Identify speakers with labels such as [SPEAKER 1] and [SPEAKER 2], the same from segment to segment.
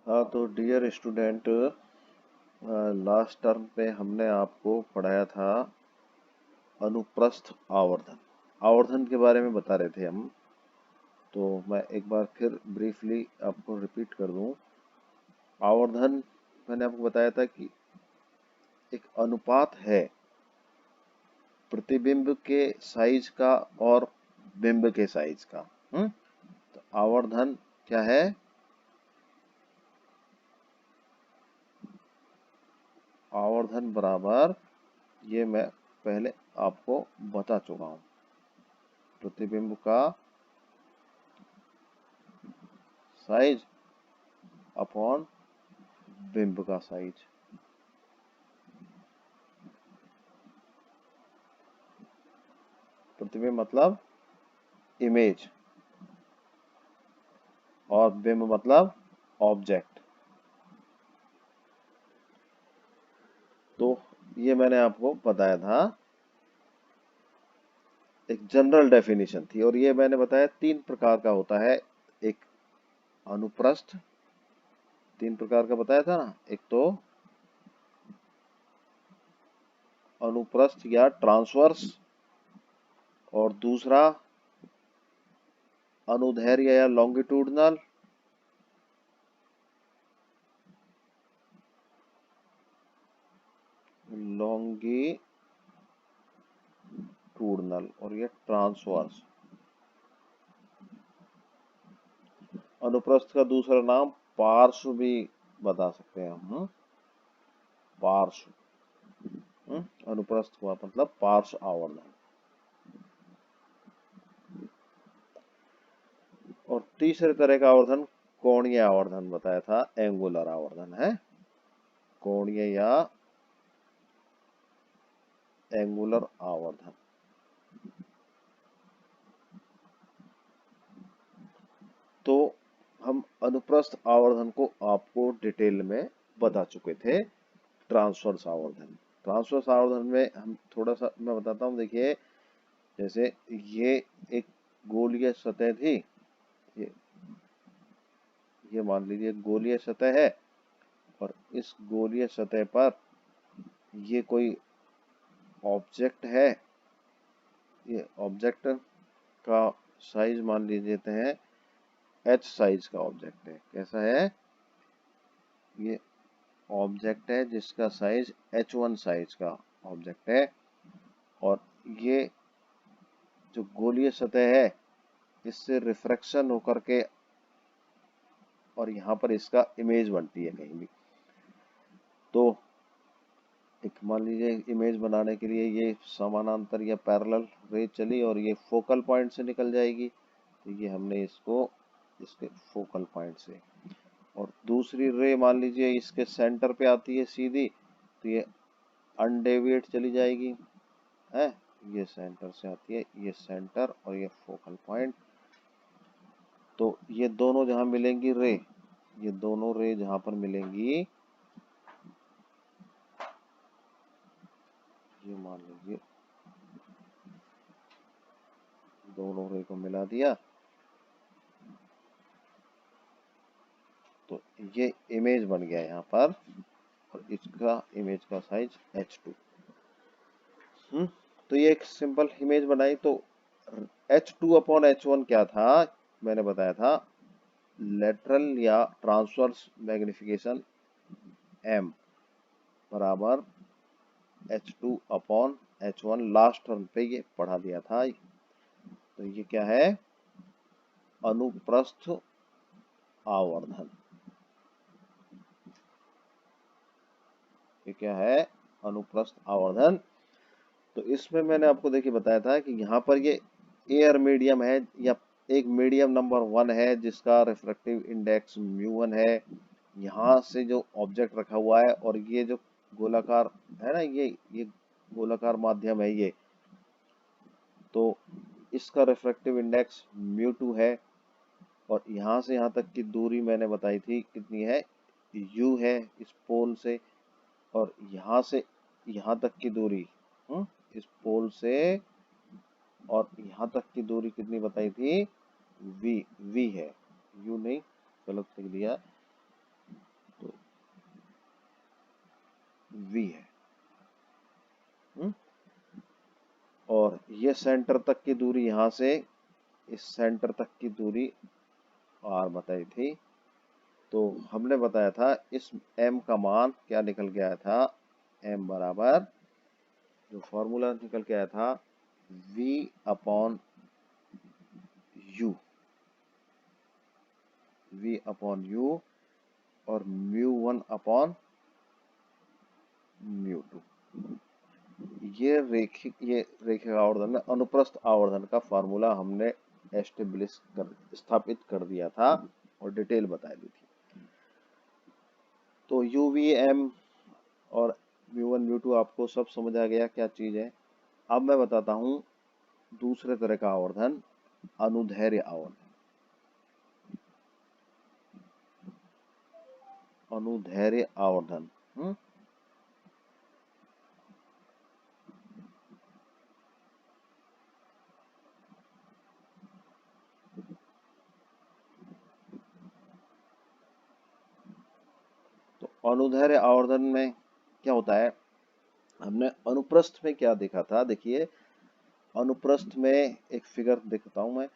[SPEAKER 1] हाँ, तो dear student, last term पे हमने आपको पढ़ाया था अनुप्रस्थ आवर्धन। आवर्धन के बारे में बता रहे थे हम। तो मैं एक बार फिर ब्रीफली आपको रिपीट कर दूं। आवर्धन मैंने आपको बताया था कि एक अनुपात है प्रतिबिंब के साइज का और बिंब के साइज का। तो आवर्धन क्या है? आवर्धन बराबर, ये मैं पहले आपको बता चुका हूं, प्रतिबिंब का साइज अपॉन बिंब का साइज। प्रतिबिंब मतलब इमेज और बिंब मतलब ऑब्जेक्ट। तो ये मैंने आपको बताया था, एक जनरल डेफिनेशन थी। और ये मैंने बताया 3 प्रकार का होता है। एक अनुप्रस्थ, 3 प्रकार का बताया था ना। एक तो अनुप्रस्थ या ट्रांसवर्स, और दूसरा अनुदैर्ध्य या लॉन्गिट्यूडनल, लॉन्गिट्यूडनल, और ये ट्रांसवर्स। अनुप्रस्थ का दूसरा नाम पार्श्व भी बता सकते हैं हम। पार्श्व, अनुप्रस्थ हुआ मतलब पार्श्व आवर्धन। और तीसरे तरह का आवर्धन कोणीय आवर्धन बताया था, एंगुलर आवर्धन है। कोणीय या एंगुलर आवर्धन। तो हम अनुप्रस्थ आवर्धन को आपको डिटेल में बता चुके थे। ट्रांसवर्स आवर्धन, ट्रांसवर्स आवर्धन में हम थोड़ा सा मैं बताता हूँ। देखिए, जैसे ये एक गोलीय सतह थी, ये ये मान लीजिए गोलीय सतह है, और इस गोलीय सतह पर ये कोई ऑब्जेक्ट है। ये ऑब्जेक्ट का साइज मान लीजिए हैं एच साइज का ऑब्जेक्ट है। कैसा है? ये ऑब्जेक्ट है जिसका साइज H1 साइज का ऑब्जेक्ट है। और ये जो गोलीय सतह है, इससे रिफ्रैक्शन होकर के और यहाँ पर इसका इमेज बनती है कहीं भी। तो एक मान लीजिए इमेज बनाने के लिए ये समानांतर या पैरेलल रे चली और ये फोकल पॉइंट से निकल जाएगी। तो ये हमने इसको इसके फोकल पॉइंट से, और दूसरी रे मान लीजिए इसके सेंटर पे आती है सीधी, तो ये अनडेविएट चली जाएगी है। ये सेंटर से आती है, ये सेंटर और ये फोकल पॉइंट। तो ये दोनों जहां मिलेंगी रे, ये दोनों रे जहां पर मिलेंगी, ये मान लीजिए दोनों रे को मिला दिया, तो ये इमेज बन गया यहाँ पर। और इसका इमेज का साइज H2। तो ये एक सिंपल इमेज बनाई। तो H2 अपॉन H1 क्या था? मैंने बताया था लेटरल या ट्रांसवर्स मैग्निफिकेशन M बराबर H2 upon H1। Last term पे ये पढ़ा दिया था। तो ये क्या है? अनुप्रस्थ आवर्धन। ये क्या है? अनुप्रस्थ आवर्धन। तो इसमें मैंने आपको देखिए बताया था कि यहाँ पर ये एयर मीडियम है, या एक मीडियम नंबर 1 है जिसका रिफ्रैक्टिव इंडेक्स μ1 है। यहाँ से जो ऑब्जेक्ट रखा हुआ है, और ये जो गोलाकार है ना, ये गोलाकार माध्यम है ये, तो इसका रिफ्रैक्टिव इंडेक्स μ2 है। और यहाँ से यहाँ तक की दूरी मैंने बताई थी कितनी है? u है इस पोल से। और यहाँ से यहाँ तक की दूरी, इस पोल से और यहाँ तक की दूरी कितनी बताई थी? v है, u नहीं, गलत लिख दिया। v है। और ये सेंटर तक की दूरी, यहां से इस सेंटर तक की दूरी r बताई थी। तो हमने बताया था इस m का मान क्या निकल के आया था, m बराबर जो फॉर्मूला निकल के आया था v upon u, v upon u और μ1 अपॉन μ2। ये रेखिक आवर्धन में अनुप्रस्थ आवर्धन का फॉर्मूला हमने स्थापित कर दिया था और डिटेल बता दी थी। तो u v m और μ1 μ2 आपको सब समझ आ गया क्या चीज है। अब मैं बताता हूं दूसरे तरह का आवर्धन, अनुदैर्ध्य आवर्धन। अनुदैर्ध्य आवर्धन तो अनुदैर्ध्य आवर्धन में क्या होता है, हमने अनुप्रस्थ में क्या देखा था, देखिए अनुप्रस्थ में एक फिगर दिखाता हूं मैं।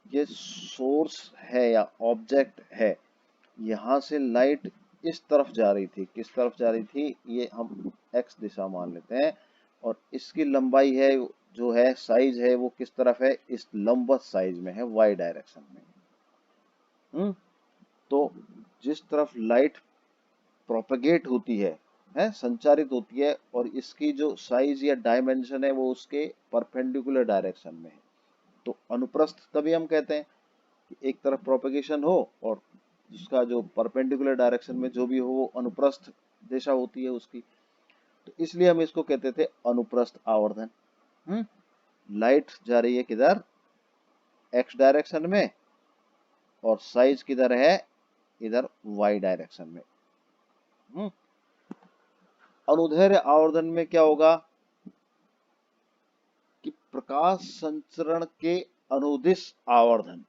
[SPEAKER 1] ये सोर्स है या ऑब्जेक्ट है, यहां से लाइट इस तरफ जा रही थी, किस तरफ जा रही थी, ये हम x दिशा मान लेते हैं। और इसकी लंबाई है जो है, साइज है, वो किस तरफ है, इस लंबवत साइज में है, y डायरेक्शन में। तो जिस तरफ लाइट प्रोपेगेट होती है, संचारित होती है, और इसकी जो साइज या डायमेंशन है वो उसके परपेंडिकुलर डायरेक्शन में है, तो अनुप्रस्थ तभी हम कहते हैं कि एक तरफ प्रोपेगेशन हो और उसका जो परपेंडिकुलर डायरेक्शन में जो भी हो वो अनुप्रस्थ दिशा होती है उसकी। तो इसलिए हम इसको कहते थे अनुप्रस्थ आवर्धन। लाइट जा रही है किधर, x डायरेक्शन में, और साइज किधर है, इधर y डायरेक्शन में। अनुदैर्ध्य आवर्धन में क्या होगा कि प्रकाश संचरण के अनुदिश आवर्धन,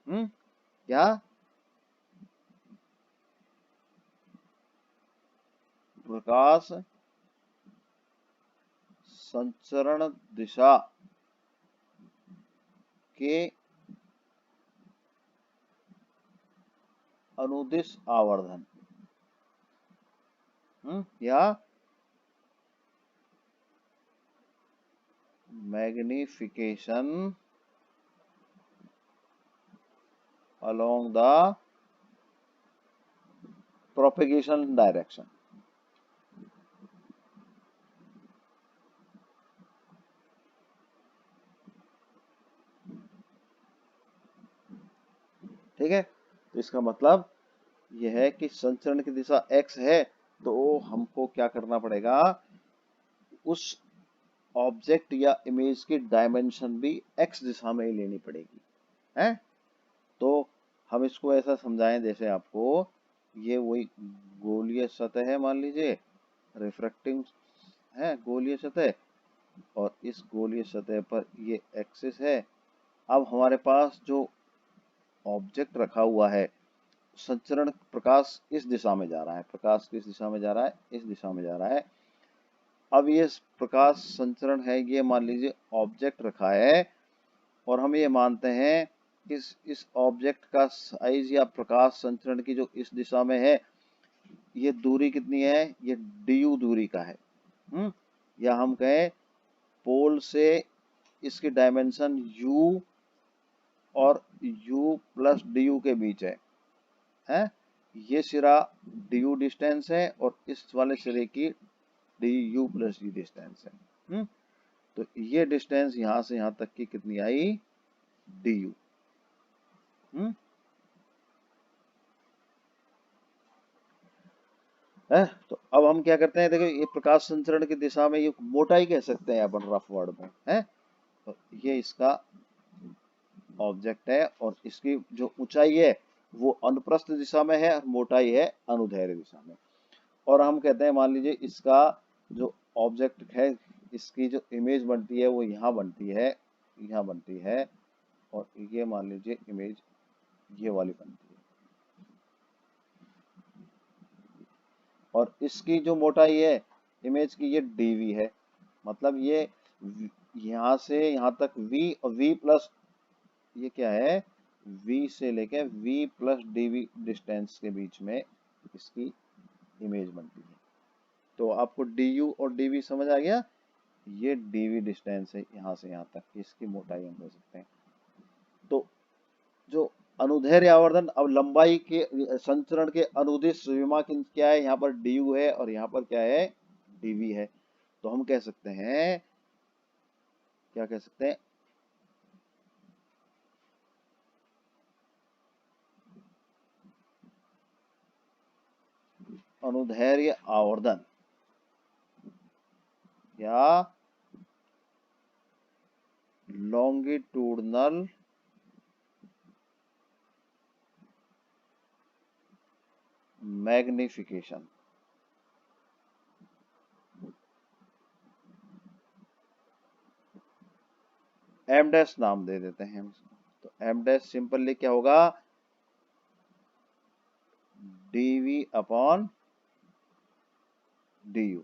[SPEAKER 1] क्या प्रकाश संचरण दिशा के अनुदिश आवर्धन, या magnification along the propagation direction। ठीक है, तो इसका मतलब यह है कि संचरण की दिशा x है, तो हमको क्या करना पड़ेगा, उस ऑब्जेक्ट या इमेज की डायमेंशन भी x दिशा में ही लेनी पड़ेगी, है। तो हम इसको ऐसा समझाएं, जैसे आपको ये वही गोलीय सतह है, मान लीजिए रिफ्रैक्टिंग है गोलीय सतह, और इस गोलीय सतह पर ये एक्सिस है। अब हमारे पास जो ऑब्जेक्ट रखा हुआ है, संचरण प्रकाश इस दिशा में जा रहा है, प्रकाश किस दिशा में जा रहा है, इस दिशा में जा रहा है। अब ये प्रकाश संचरण है, ये मान लीजिए ऑब्जेक्ट रखा है, और हम ये मानते हैं कि इस ऑब्जेक्ट का साइज या प्रकाश संचरण की जो इस दिशा में है, ये दूरी कितनी है, ये du दूरी का है। या हम कहें पोल से इसकी डायमेंशन u और u प्लस du के बीच है। ये सिरा du डिस्टेंस है और इस वाले सिरे की du प्लस d डिस्टेंस है। तो ये डिस्टेंस यहां से यहां तक की कितनी आई, du। है, तो अब हम क्या करते हैं, देखो ये प्रकाश संचरण की दिशा में ये मोटाई कह सकते हैं अपन रफ वर्ड में, है। तो ये इसका ऑब्जेक्ट है, और इसकी जो ऊंचाई है वो अनुप्रस्थ दिशा में है और मोटाई है अनुदैर्ध्य दिशा में। और हम कहते हैं, मान लीजिए इसका जो ऑब्जेक्ट है, इसकी जो इमेज बनती है वो यहाँ बनती है, यहाँ बनती है, और ये मान लीजिए इमेज ये वाली बनती है, और इसकी जो मोटाई है, इमेज की ये dv है, मतलब ये यहाँ से यहाँ तक v और v प्लस ये क्या है, v से लेके v प्लस dv डिस्टेंस के बीच में इसकी इमेज बनती है। तो आपको du और dv समझ आ गया, ये dv डिस्टेंस है यहाँ से यहाँ तक, इसकी मोटाई हम कह सकते हैं। तो जो अनुदैर्ध्य आवर्धन, अब लंबाई के संचरण के अनुदिश विमा क्या है, यहाँ पर du है और यहाँ पर क्या है, dv है। तो हम कह सकते हैं, क्या कह सकते हैं, अनुदैर्ध्य आवर्धन या लॉन्गिट्यूडनल मैग्निफिकेशन, एम डैश नाम दे देते हैं हम इसको। तो एम डैश सिंपली क्या होगा, dv अपॉन du।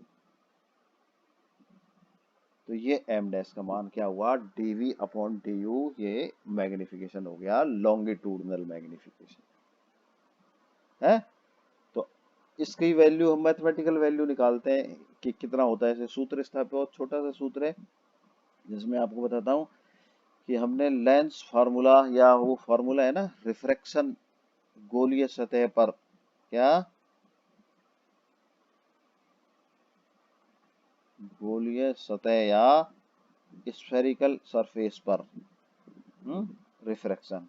[SPEAKER 1] तो ये एम डैश का मान क्या हुआ, dv अपॉन du, ये मैग्निफिकेशन हो गया, लॉन्गिट्यूडनल मैग्निफिकेशन है। तो इसकी वैल्यू हम मैथमेटिकल वैल्यू निकालते हैं कि कितना होता है। ऐसे सूत्र स्थापित, बहुत छोटा सा सूत्र है जिसमें आपको बताता हूँ कि हमने लेंस फार्मूला, या वो फार्मूला है ना, रिफ्रैक्शन गोलीय सतह पर, क्या गोलीय सतह या स्फेरिकल सरफेस पर रिफ्रैक्शन,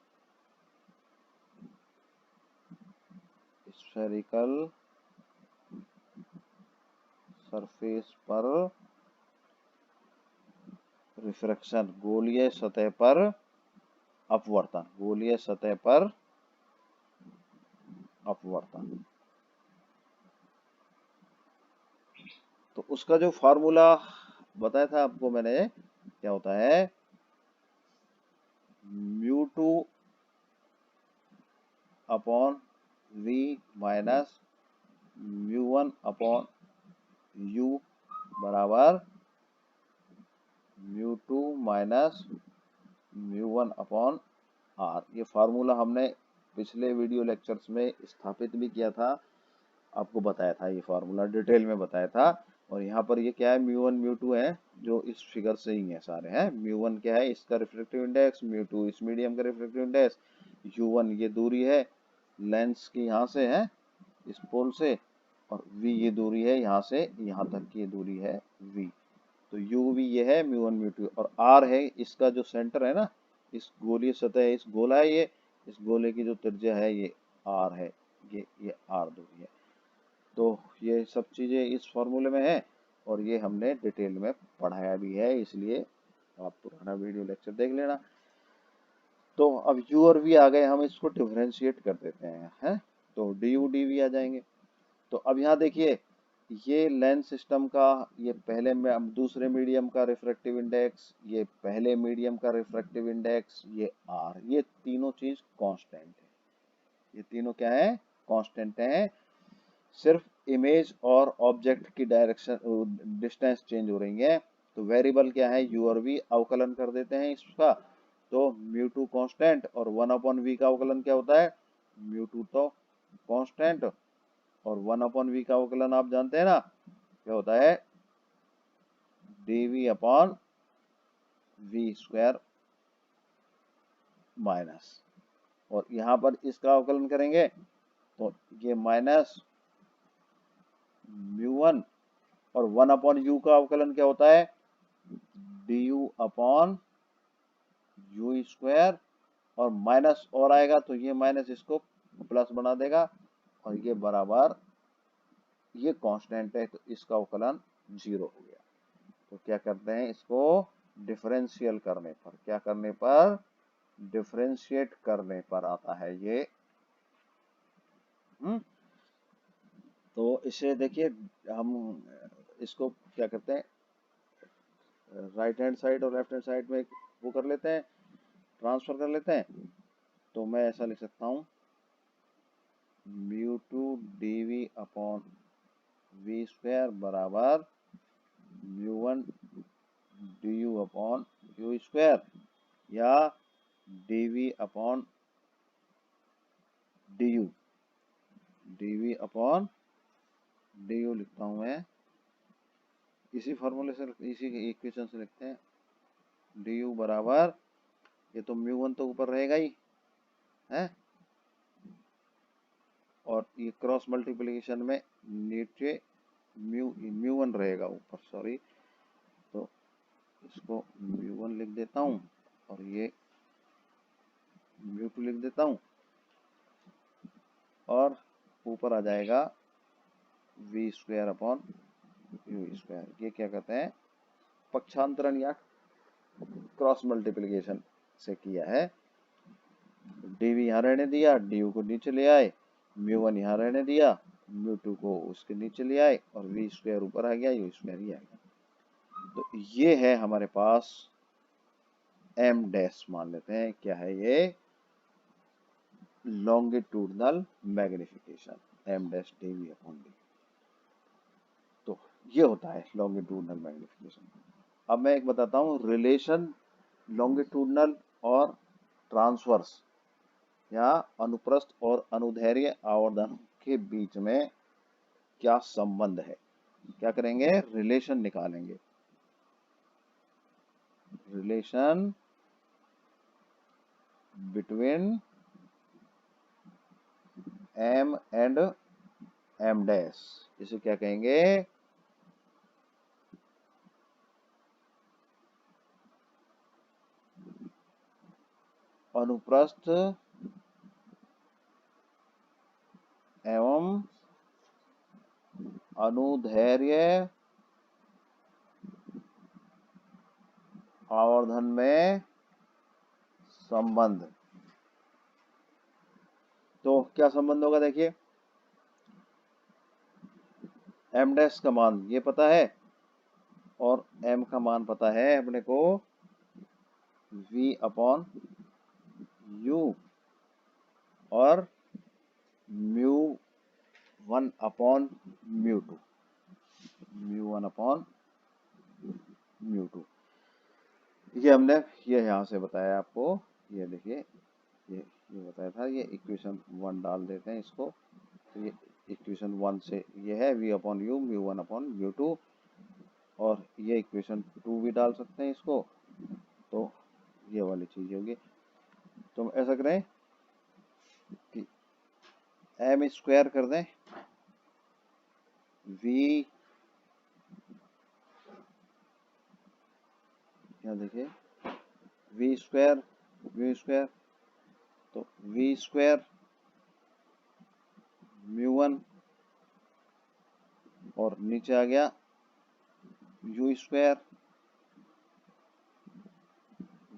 [SPEAKER 1] स्फेरिकल सरफेस पर रिफ्रैक्शन, गोलीय सतह पर अपवर्तन, गोलीय सतह पर अपवर्तन। तो उसका जो फार्मूला बताया था आपको मैंने, क्या होता है, μ2 upon v minus μ1 upon u बराबर μ2 माइनस μ1 अपॉन r। ये फार्मूला हमने पिछले वीडियो लेक्चर्स में स्थापित भी किया था, आपको बताया था, ये फार्मूला डिटेल में बताया था। और यहाँ पर ये क्या है, μ1 μ2 है, जो इस फिगर से ही है सारे हैं। μ1 क्या है, इसका रिफ्लेक्टिव इंडेक्स, μ2 इस मीडियम का रिफ्लेक्टिव इंडेक्स, u1 ये दूरी है लेंस की यहाँ से है, इस पोल से, और v ये दूरी है यहाँ से यहाँ तक की दूरी है v। तो u v ये है μ1 μ2, और r है इसका जो सेंटर है ना, इस गोलीय सतह है, इस गोला है ये, इस गोले की जो त्रिज्या है ये r है, ये r दूरी है। तो ये सब चीजें इस फॉर्मूले में है, और ये हमने डिटेल में पढ़ाया भी है, इसलिए आप पुराना वीडियो लेक्चर देख लेना। तो अब u और v आ गए, हम इसको डिफरेंशिएट कर देते हैं, तो du dv आ जाएंगे। तो अब यहाँ देखिए, ये लेंस सिस्टम का, ये पहले में अब दूसरे मीडियम का रिफ्रैक्टिव इंडेक्स, ये पहले मीडियम का रिफ्रैक्टिव इंडेक्स, ये r, ये तीनों चीज कांस्टेंट है। ये तीनों क्या है, कांस्टेंट है। सिर्फ इमेज और ऑब्जेक्ट की डायरेक्शन, डिस्टेंस चेंज हो रही है। तो वेरिएबल क्या है, u और v, अवकलन कर देते हैं इसका। तो μ2 कांस्टेंट, और 1/v का अवकलन क्या होता है, μ2 तो कांस्टेंट, और 1/v का अवकलन आप जानते हैं ना, क्या होता है, dv upon v square minus, और यहाँ पर इसका अवकलन करेंगे तो ये माइनस μ1, और 1/u का अवकलन क्या होता है, du अपॉन u स्क्वायर, और माइनस और आएगा तो ये माइनस इसको प्लस बना देगा, और ये बराबर, ये कांस्टेंट है तो इसका अवकलन 0 हो गया। तो क्या करते हैं, इसको डिफरेंशियल करने पर, क्या करने पर, डिफरेंशिएट करने पर आता है ये। तो इसे देखिए, हम इसको क्या करते हैं, राइट हैंड साइड और लेफ्ट हैंड साइड में वो कर लेते हैं, ट्रांसफर कर लेते हैं। तो मैं ऐसा लिख सकता हूँ, μ2 dv अपॉन v स्क्वायर बराबर mu one d u upon u square या d v upon d u, d v upon d u लिखता हूं मैं, इसी फॉर्मूले से, इसी इक्वेशन से लिखते हैं। डी यू बराबर, ये तो म्यू वन तो ऊपर रहेगा ही है, और ये क्रॉस मल्टीप्लिकेशन में नीचे म्यू वन रहेगा ऊपर, सॉरी, तो इसको म्यू वन लिख देता हूं और ये म्यू टू लिख देता हूं, और ऊपर आ जाएगा v square upon u square. ये क्या कहते हैं, पक्षांतरण या क्रॉस मल्टीप्लिकेशन से किया है। डी वी यहाँ रहने दिया, डी यू को नीचे ले आए, म्यू वन यहाँ रहने दिया, म्यू टू को उसके नीचे ले आए, और वी स्क्वायर ऊपर आ गया, यू स्क्वायर ही आ गया। तो ये है हमारे पास एम डैश, मान लेते हैं क्या है ये, longitudinal magnification, m dash d v upon d. तो ये होता है लॉन्गिट्यूडनल मैग्निफिकेशन। अब मैं एक बताता हूँ रिलेशन लॉन्गिट्यूडनल और ट्रांसवर्स या अनुप्रस्थ और अनुदैर्ध्य आवर्धन के बीच में क्या संबंध है। क्या करेंगे, रिलेशन निकालेंगे, relation between m and m dash, इसे क्या कहेंगे, अनुप्रस्थ एवं अनुदैर्ध्य आवर्धन में संबंध। तो क्या संबंध होगा, देखिए एम डैश का मान ये पता है और एम का मान पता है अपने को v अपॉन यू और mu one upon mu to, mu one upon mu to, ये हमने ये यहाँ से बताया आपको। ये देखिए ये बताया था, ये इक्वेशन वन डाल देते हैं इसको, तो ये इक्वेशन वन से ये है v upon you mu one upon mu to, और ये इक्वेशन टू भी डाल सकते हैं इसको, तो ये वाली चीज होगी। तो हम ऐसा करें कि एम स्क्वायर कर दें, v, यहाँ देखिए v स्क्वायर v स्क्वायर, तो v स्क्वायर म्यू वन और नीचे आ गया यू स्क्वायर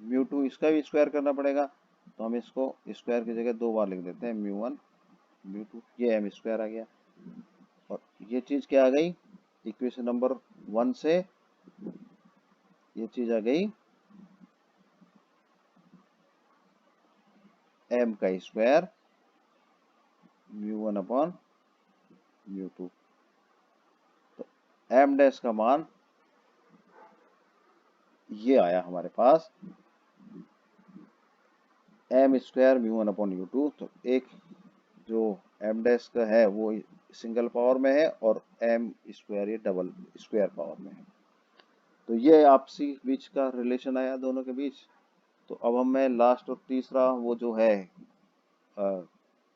[SPEAKER 1] म्यू टू, इसका भी स्क्वायर करना पड़ेगा, तो हम इसको स्क्वायर की जगह दो बार लिख देते हैं, म्यू वन म्यू टू, ये एम स्क्वायर आ गया। और ये चीज क्या आ गई, इक्वेशन नंबर वन से ये चीज आ गई एम का square mu one upon mu two. तो एम डैश का मान ये आया हमारे पास, M square mu one upon mu two. तो एक जो एम डैश का है वो सिंगल पावर में है और एम स्क्वायर ये डबल स्क्वायर पावर में है। तो ये आपसी बीच का रिलेशन आया दोनों के बीच। तो अब हम मैं लास्ट और तीसरा वो जो है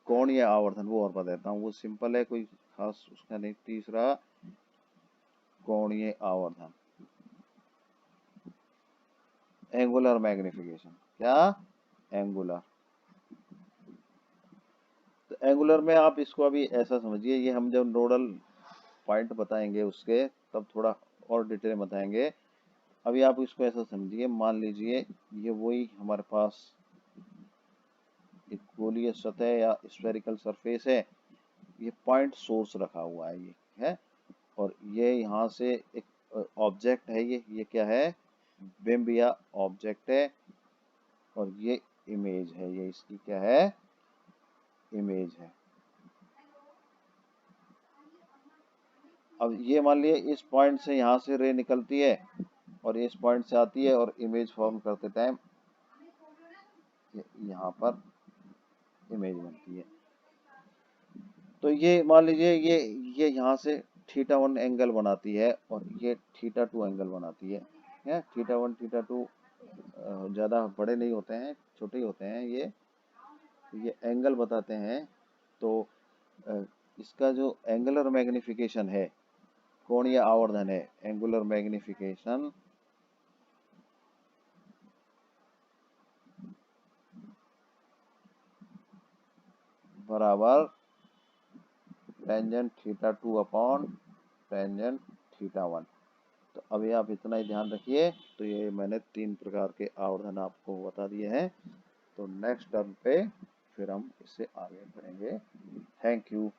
[SPEAKER 1] कोणीय आवर्धन वो और बता देता हूँ, वो सिंपल है, कोई खास उसका नहीं। तीसरा कोणीय आवर्धन, एंगुलर मैग्निफिकेशन, क्या, एंगुलर। तो एंगुलर में आप इसको अभी ऐसा समझिए, ये हम जब नोडल पॉइंट बताएंगे उसके तब थोड़ा और डिटेल बताएंगे। अभी आप इसको ऐसा समझिए, मान लीजिए ये वही हमारे पास एक गोलीय सतह या स्फेरिकल सरफेस है, ये पॉइंट सोर्स रखा हुआ है ये है, और ये यहाँ से एक ऑब्जेक्ट है, ये क्या है, बिंब या ऑब्जेक्ट है, और ये इमेज है, ये इसकी क्या है, इमेज है। अब ये मान लिए इस पॉइंट से यहाँ से रे निकलती है और इस पॉइंट से आती है और इमेज फॉर्म करते टाइम यहाँ पर इमेज बनती है। तो ये मान लीजिए ये यहाँ से θ1 एंगल बनाती है और ये θ2 एंगल बनाती है। θ1 θ2 ज़्यादा बड़े नहीं होते हैं, छोटे ही होते हैं। ये एंगल बताते हैं। तो इसका जो एंगुलर मैग्निफिकेशन है, कोणीय आवर्धन है, एंगुलर मैग्निफिकेशन बराबर टेंजेंट θ2 अपॉन टेंजेंट θ1। तो अभी आप इतना ही ध्यान रखिए। तो ये मैंने 3 प्रकार के आवर्धन आपको बता दिए हैं। तो नेक्स्ट टर्म पे फिर हम इससे आगे बढ़ेंगे। Thank you.